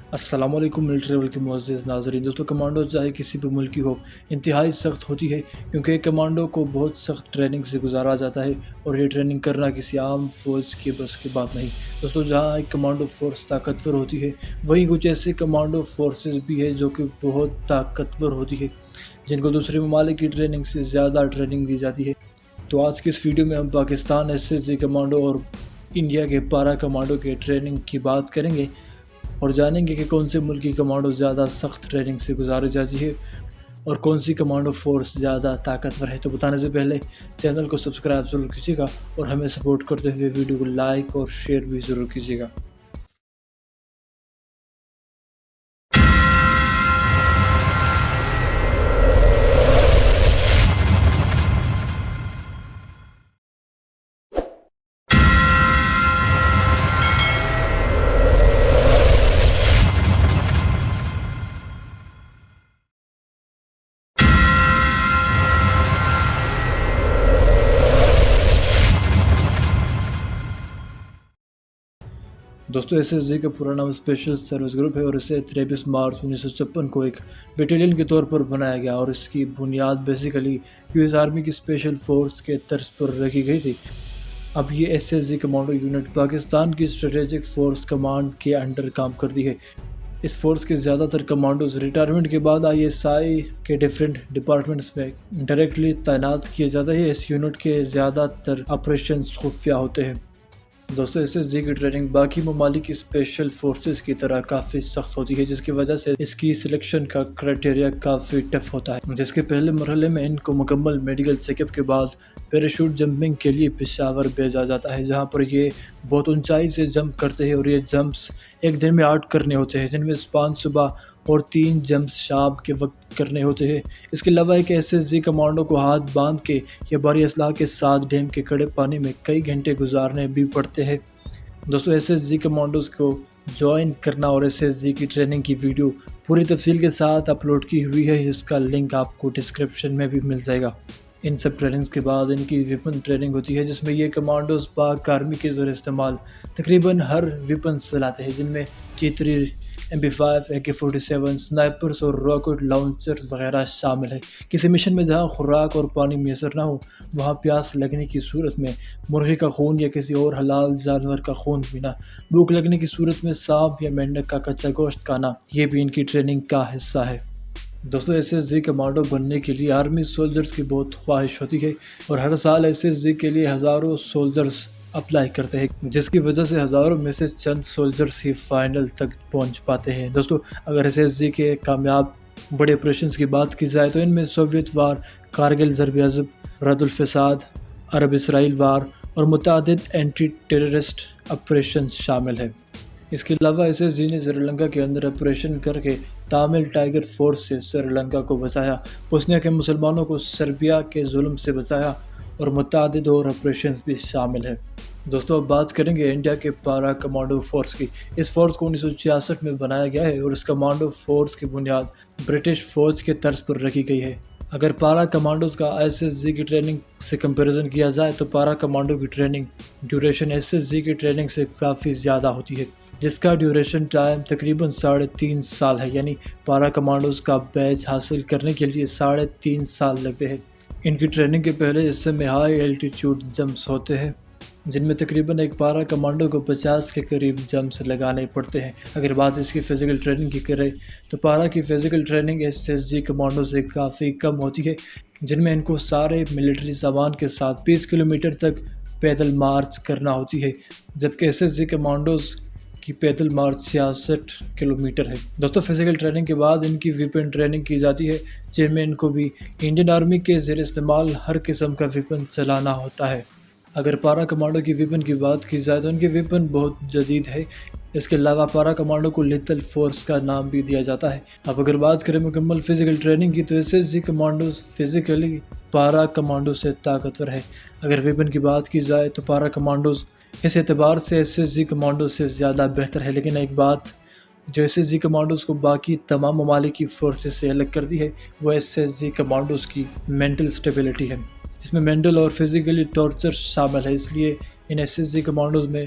السلام علیکم military travel کے معزز ناظرین دوستوں، کمانڈو چاہے کسی بھی ملک کی ہو انتہائی سخت ہوتی ہے، کیونکہ ایک کمانڈو کو بہت سخت ٹریننگ سے گزارا جاتا ہے اور یہ ٹریننگ کرنا کسی عام فوج کے بس کی بات نہیں دوستوں۔ جہاں ایک کمانڈو فورس طاقتور ہوتی ہے، وہیں کچھ ایسے کمانڈو فورسز بھی ہے جو کہ بہت طاقتور ہوتی ہے، جن کو دوسرے ممالک کی ٹریننگ سے زیادہ ٹریننگ دی جاتی ہے۔ تو آج کی اس ویڈیو میں ہم پاکستان SSG کمانڈو اور انڈیا کے پارا کمانڈو کے ٹریننگ کی بات کریں گے اور جانیں گے کہ کون سے ملک کی کمانڈو زیادہ سخت ٹریننگ سے گزاری جاتی ہے اور کون سی کمانڈو فورس زیادہ طاقتور ہے۔ تو بتانے سے پہلے چینل کو سبسکرائب ضرور کیجیے گا اور ہمیں سپورٹ کرتے ہوئے ویڈیو کو لائک اور شیئر بھی ضرور کیجیے گا۔ دوستو SSG کا پورا نام اسپیشل سروس گروپ ہے اور اسے 23 مارچ 1956 کو ایک بیٹیلین کے طور پر بنایا گیا، اور اس کی بنیاد بیسیکلی US آرمی کی اسپیشل فورس کے طرز پر رکھی گئی تھی۔ اب یہ SSG کمانڈو یونٹ پاکستان کی اسٹریٹجک فورس کمانڈ کے انڈر کام کرتی ہے۔ اس فورس کے زیادہ تر کمانڈوز ریٹائرمنٹ کے بعد ISI کے ڈیفرنٹ ڈپارٹمنٹس میں ڈائریکٹلی تعینات کیے جاتے ہیں۔ اس یونٹ کے زیادہ تر آپریشنز خفیہ ہوتے ہیں۔ دوستو SSG کی ٹریننگ باقی ممالک کی اسپیشل فورسز کی طرح کافی سخت ہوتی ہے، جس کی وجہ سے اس کی سلیکشن کا کرائٹیریا کافی ٹف ہوتا ہے، جس کے پہلے مرحلے میں ان کو مکمل میڈیکل چیک اپ کے بعد پیراشوٹ جمپنگ کے لیے پشاور بھیجا جاتا ہے، جہاں پر یہ بہت اونچائی سے جمپ کرتے ہیں، اور یہ جمپس ایک دن میں 8 کرنے ہوتے ہیں، جن میں 5 صبح اور 3 جمپس شام کے وقت کرنے ہوتے ہیں۔ اس کے علاوہ ایک SSG کمانڈو کو ہاتھ باندھ کے یا بھاری اسلحہ کے ساتھ ڈیم کے کڑے پانی میں کئی گھنٹے گزارنے بھی پڑتے ہیں۔ دوستو SSG کمانڈوز کو جوائن کرنا اور SSG کی ٹریننگ کی ویڈیو پوری تفصیل کے ساتھ اپلوڈ کی ہوئی ہے، اس کا لنک آپ کو ڈسکرپشن میں بھی مل جائے گا۔ ان سب ٹریننگز کے بعد ان کی ویپن ٹریننگ ہوتی ہے، جس میں یہ کمانڈوز پاک آرمی کے زیر استعمال تقریباً ہر ویپن چلاتے ہیں، جن میں G3 MP5 AK-47 سنائپرز اور راکٹ لانچر وغیرہ شامل ہے۔ کسی مشن میں جہاں خوراک اور پانی میسر نہ ہو، وہاں پیاس لگنے کی صورت میں مرغی کا خون یا کسی اور حلال جانور کا خون پینا، بھوک لگنے کی صورت میں سانپ یا مینڈک کا کچا گوشت کھانا، یہ بھی ان کی ٹریننگ کا حصہ ہے۔ دوستو SSG کمانڈو بننے کے لیے آرمی سولجرز کی بہت خواہش ہوتی ہے، اور ہر سال SSG کے لیے ہزاروں سولجرز اپلائی کرتے ہیں، جس کی وجہ سے ہزاروں میں سے چند سولجرز ہی فائنل تک پہنچ پاتے ہیں۔ دوستو اگر SSG کے کامیاب بڑے آپریشنز کی بات کی جائے تو ان میں سوویت وار، کارگل ضرب عضب، رد الفساد، عرب اسرائیل وار اور متعدد اینٹی ٹیررسٹ آپریشنز شامل ہیں۔ اس کے علاوہ SSG نے سری لنکا کے اندر آپریشن کر کے تامل ٹائیگر فورس سے سری لنکا کو بچایا، بوسنیا کے مسلمانوں کو سربیا کے ظلم سے بچایا، اور متعدد اور آپریشنز بھی شامل ہیں۔ دوستو اب بات کریں گے انڈیا کے پارا کمانڈو فورس کی۔ اس فورس کو 1966 میں بنایا گیا ہے، اور اس کمانڈو فورس کی بنیاد برٹش فوج کے طرز پر رکھی گئی ہے۔ اگر پارا کمانڈوز کا SSG کی ٹریننگ سے کمپیریزن کیا جائے تو پارا کمانڈو کی ٹریننگ ڈیوریشن SSG کی ٹریننگ سے کافی زیادہ ہوتی ہے، جس کا ڈیوریشن ٹائم تقریباً 3.5 سال ہے، یعنی پارا کمانڈوز کا بیج حاصل کرنے کے لیے 3.5 سال لگتے ہیں۔ ان کی ٹریننگ کے پہلے حصے میں ہائی ایلٹیٹیوڈ جمپس ہوتے ہیں، جن میں تقریباً ایک پارا کمانڈو کو 50 کے قریب جمپس لگانے پڑتے ہیں۔ اگر بات اس کی فزیکل ٹریننگ کی کرے تو پارا کی فزیکل ٹریننگ SSG کمانڈو سے کافی کم ہوتی ہے، جن میں ان کو سارے ملٹری سامان کے ساتھ 20 کلومیٹر تک پیدل مارچ کرنا ہوتی ہے، جبکہ SSG کمانڈوز کی پیدل مارچ 66 کلومیٹر ہے۔ دوستو فزیکل ٹریننگ کے بعد ان کی ویپن ٹریننگ کی جاتی ہے، جن میں ان کو بھی انڈین آرمی کے زیر استعمال ہر قسم کا ویپن چلانا ہوتا ہے۔ اگر پارا کمانڈو کی ویپن کی بات کی جائے تو ان کی ویپن بہت جدید ہے۔ اس کے علاوہ پارا کمانڈو کو لیتل فورس کا نام بھی دیا جاتا ہے۔ اب اگر بات کریں مکمل فزیکل ٹریننگ کی تو SSG کمانڈوز فزیکلی پارا کمانڈو سے طاقتور ہے۔ اگر ویپن کی بات کی جائے تو پارا کمانڈوز اس اعتبار سے SSG کمانڈو سے زیادہ بہتر ہے، لیکن ایک بات جو SSG کمانڈوز کو باقی تمام ممالک کی فورسز سے الگ کرتی ہے وہ SSG کمانڈوز کی مینٹل سٹیبلٹی ہے، جس میں مینٹل اور فزیکلی ٹارچر شامل ہے۔ اس لیے ان SSG کمانڈوز میں